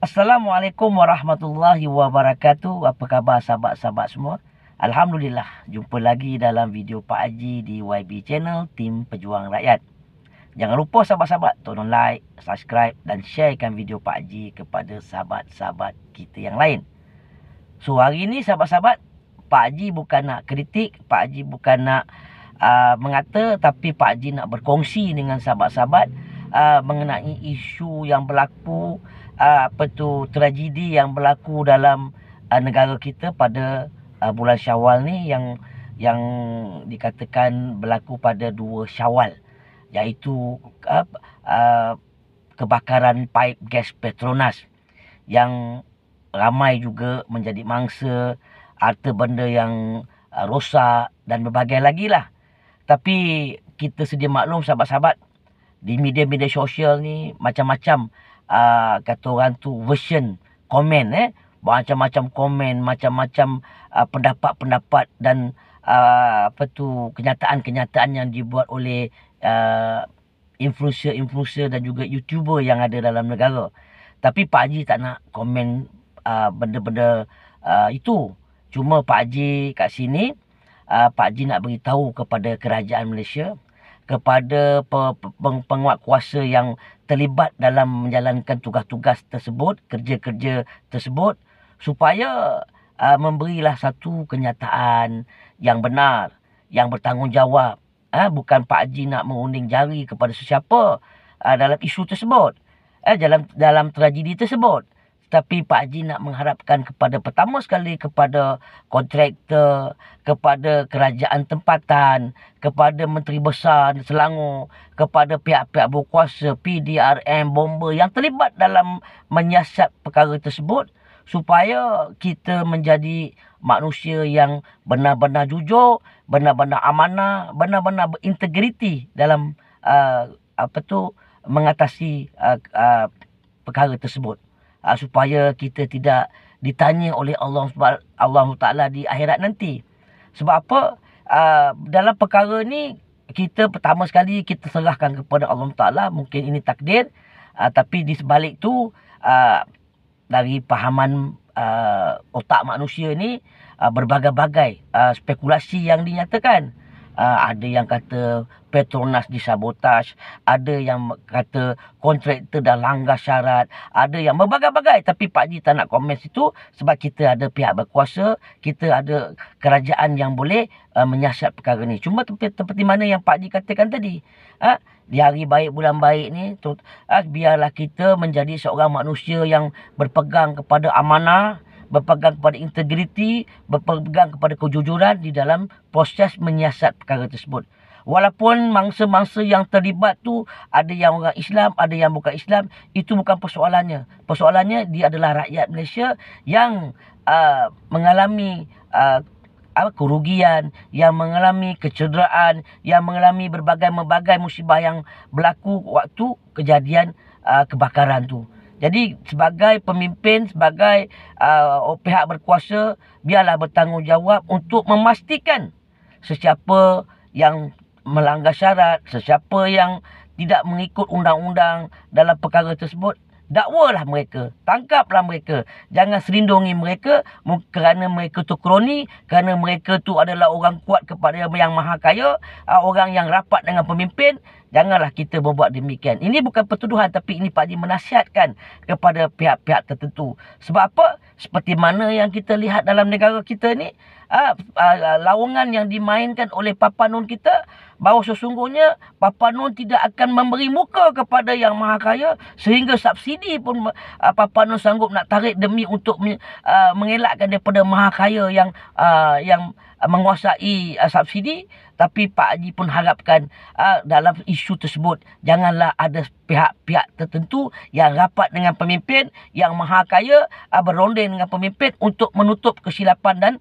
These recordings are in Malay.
Assalamualaikum warahmatullahi wabarakatuh. Apa khabar sahabat-sahabat semua? Alhamdulillah, jumpa lagi dalam video Pak Haji di YB Channel Tim Pejuang Rakyat. Jangan lupa sahabat-sahabat tolong like, subscribe dan sharekan video Pak Haji kepada sahabat-sahabat kita yang lain. So hari ni sahabat-sahabat, Pak Haji bukan nak kritik, Pak Haji bukan nak mengata, tapi Pak Haji nak berkongsi dengan sahabat-sahabat mengenai isu yang berlaku, tragedi yang berlaku dalam negara kita pada bulan Syawal ni, yang dikatakan berlaku pada 2 Syawal, iaitu kebakaran paip gas Petronas yang ramai juga menjadi mangsa, harta benda yang rosak dan berbagai lagi lah. Tapi kita sedia maklum sahabat-sahabat, di media-media sosial ni macam-macam kata orang tu version komen, macam-macam komen, macam-macam pendapat-pendapat dan kenyataan-kenyataan yang dibuat oleh influencer-influencer dan juga YouTuber yang ada dalam negara. Tapi Pak Haji tak nak komen benda-benda itu. Cuma Pak Haji kat sini, Pak Haji nak beritahu kepada kerajaan Malaysia, kepada penguat kuasa yang terlibat dalam menjalankan tugas-tugas tersebut, kerja-kerja tersebut, supaya memberilah satu kenyataan yang benar, yang bertanggungjawab. Bukan Pak Haji nak mengunting jari kepada sesiapa dalam isu tersebut, dalam tragedi tersebut. Tapi Pak Haji nak mengharapkan pertama sekali kepada kontraktor, kepada kerajaan tempatan, kepada Menteri Besar Selangor, kepada pihak-pihak berkuasa, PDRM, bomba yang terlibat dalam menyiasat perkara tersebut, supaya kita menjadi manusia yang benar-benar jujur, benar-benar amanah, benar-benar berintegriti dalam mengatasi perkara tersebut. Supaya kita tidak ditanya oleh Allah Ta'ala di akhirat nanti. Sebab apa? Dalam perkara ni, kita pertama sekali kita serahkan kepada Allah Ta'ala. Mungkin ini takdir, tapi di sebalik tu, dari pahaman otak manusia ni, berbagai-bagai spekulasi yang dinyatakan. Ada yang kata Petronas disabotaj, ada yang kata kontraktor dah langgar syarat, ada yang berbagai-bagai. Tapi Pak Haji tak nak komen situ, sebab kita ada pihak berkuasa, kita ada kerajaan yang boleh menyiasat perkara ni. Cuma seperti mana yang Pak Haji katakan tadi, di hari baik bulan baik ni, biarlah kita menjadi seorang manusia yang berpegang kepada amanah, berpegang kepada integriti, berpegang kepada kejujuran di dalam proses menyiasat perkara tersebut. Walaupun mangsa-mangsa yang terlibat tu ada yang orang Islam, ada yang bukan Islam, itu bukan persoalannya. Persoalannya dia adalah rakyat Malaysia yang mengalami kerugian, yang mengalami kecederaan, yang mengalami berbagai musibah yang berlaku waktu kejadian kebakaran tu. Jadi sebagai pemimpin, sebagai pihak berkuasa, biarlah bertanggungjawab untuk memastikan sesiapa yang melanggar syarat, sesiapa yang tidak mengikut undang-undang dalam perkara tersebut, dakwalah mereka, tangkaplah mereka. Jangan serindungi mereka kerana mereka tu kroni, kerana mereka tu adalah orang kuat kepada yang maha kaya, orang yang rapat dengan pemimpin. Janganlah kita membuat demikian. Ini bukan pertuduhan, tapi ini Pak Haji menasihatkan kepada pihak-pihak tertentu. Sebab apa? Seperti mana yang kita lihat dalam negara kita ni, lawangan yang dimainkan oleh Papa Nun kita, bahawa sesungguhnya Papa Nun tidak akan memberi muka kepada yang maha kaya, sehingga subsidi pun Papa Nun sanggup nak tarik demi untuk mengelakkan daripada maha kaya yang menguasai subsidi. Tapi Pak Haji pun harapkan dalam isu tersebut, janganlah ada pihak-pihak tertentu yang rapat dengan pemimpin, yang maha kaya, berondeng dengan pemimpin untuk menutup kesilapan dan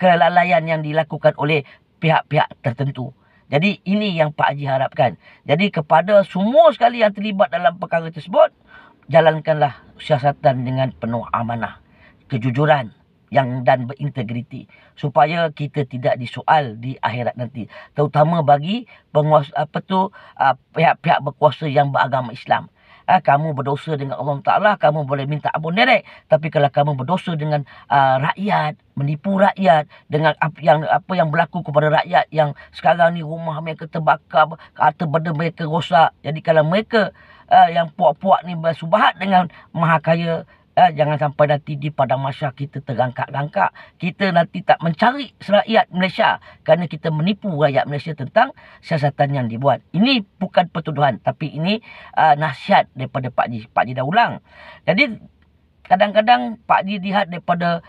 kelalaian yang dilakukan oleh pihak-pihak tertentu. Jadi ini yang Pak Haji harapkan. Jadi kepada semua sekali yang terlibat dalam perkara tersebut, jalankanlah siasatan dengan penuh amanah, kejujuran, dan berintegriti, supaya kita tidak disoal di akhirat nanti, terutama bagi penguasa pihak-pihak berkuasa yang beragama Islam. Kamu berdosa dengan Allah Ta'ala, kamu boleh minta ampun direct. Tapi kalau kamu berdosa dengan rakyat, menipu rakyat, dengan apa yang berlaku kepada rakyat yang sekarang ni rumah mereka terbakar, harta benda mereka rosak. Jadi kalau mereka yang puak-puak ni bersubahat dengan Maha Kaya, jangan sampai nanti di padang mahsyar kita terangkak-rangkak. Kita nanti tak mencari rakyat Malaysia kerana kita menipu rakyat Malaysia tentang siasatan yang dibuat. Ini bukan pertuduhan, tapi ini nasihat daripada Pak Haji. Pak Haji dah ulang. Jadi kadang-kadang Pak Haji lihat daripada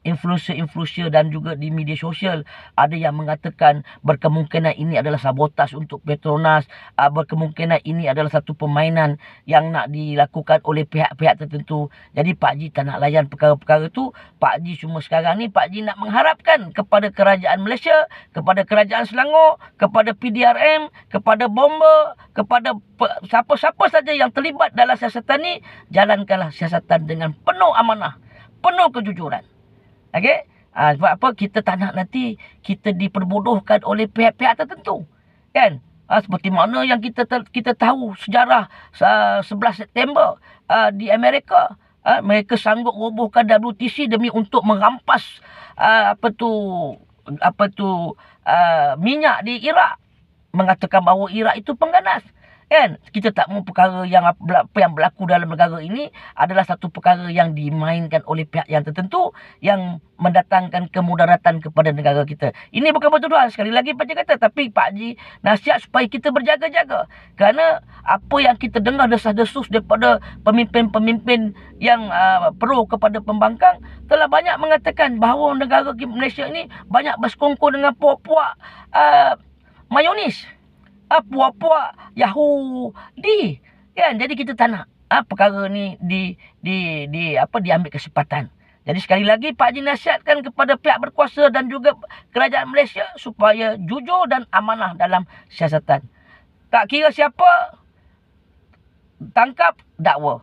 influencer dan juga di media sosial, ada yang mengatakan berkemungkinan ini adalah sabotaj untuk Petronas, berkemungkinan ini adalah satu permainan yang nak dilakukan oleh pihak-pihak tertentu. Jadi Pak Haji tak nak layan perkara-perkara tu. Pak Haji cuma sekarang ni Pak Haji nak mengharapkan kepada kerajaan Malaysia, kepada kerajaan Selangor, kepada PDRM, kepada bomba, kepada siapa-siapa saja yang terlibat dalam siasatan ni, jalankanlah siasatan dengan penuh amanah, penuh kejujuran. Okey? Sebab apa? Kita tak nak nanti kita diperbodohkan oleh pihak-pihak tertentu. Kan? Seperti mana yang kita tahu sejarah 11 September di Amerika. Mereka sanggup robohkan WTC demi untuk merampas minyak di Iraq. Mengatakan bahawa Iraq itu pengganas. Kan? Kita tak mahu perkara yang apa yang berlaku dalam negara ini adalah satu perkara yang dimainkan oleh pihak yang tertentu yang mendatangkan kemudaratan kepada negara kita. Ini bukan pertuduhan, sekali lagi Pak Haji kata, tapi Pak Haji nasihat supaya kita berjaga-jaga. Kerana apa yang kita dengar desas-desus daripada pemimpin-pemimpin yang pro kepada pembangkang telah banyak mengatakan bahawa negara Malaysia ini banyak bersekongkol dengan puak-puak mayonis. Puak-puak Yahudi. Kan? Jadi kita tak nak perkara ni diambil kesempatan. Jadi sekali lagi Pak Haji nasihatkan kepada pihak berkuasa dan juga kerajaan Malaysia supaya jujur dan amanah dalam siasatan. Tak kira siapa, tangkap, dakwa.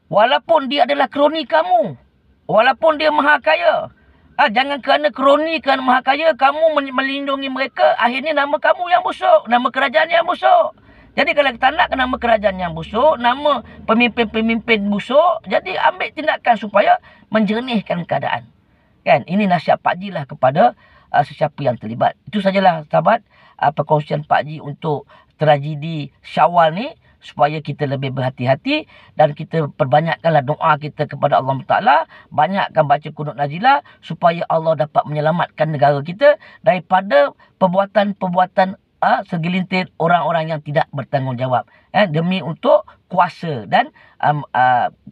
Walaupun dia adalah kroni kamu, walaupun dia maha kaya, jangan kerana kroni, kerana maha kaya, kamu melindungi mereka, akhirnya nama kamu yang busuk, nama kerajaan yang busuk. Jadi kalau kita nak nama kerajaan yang busuk, nama pemimpin-pemimpin busuk, jadi ambil tindakan supaya menjernihkan keadaan. Kan? Ini nasihat Pak Haji lah kepada sesiapa yang terlibat. Itu sajalah sahabat, perkongsian Pak Haji untuk tragedi Syawal ni, supaya kita lebih berhati-hati dan kita perbanyakkanlah doa kita kepada Allah Ta'ala, banyakkan baca kunut nazilah supaya Allah dapat menyelamatkan negara kita daripada perbuatan-perbuatan segelintir orang-orang yang tidak bertanggungjawab, demi untuk kuasa dan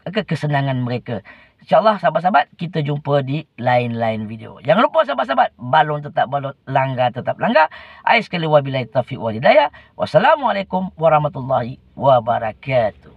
kesenangan mereka. InsyaAllah sahabat-sahabat, kita jumpa di lain-lain video. Jangan lupa sahabat-sahabat, balon tetap balon, langgar tetap langgar. Akhir sekali, wabillahi taufiq wal hidayah. Wassalamualaikum warahmatullahi wabarakatuh.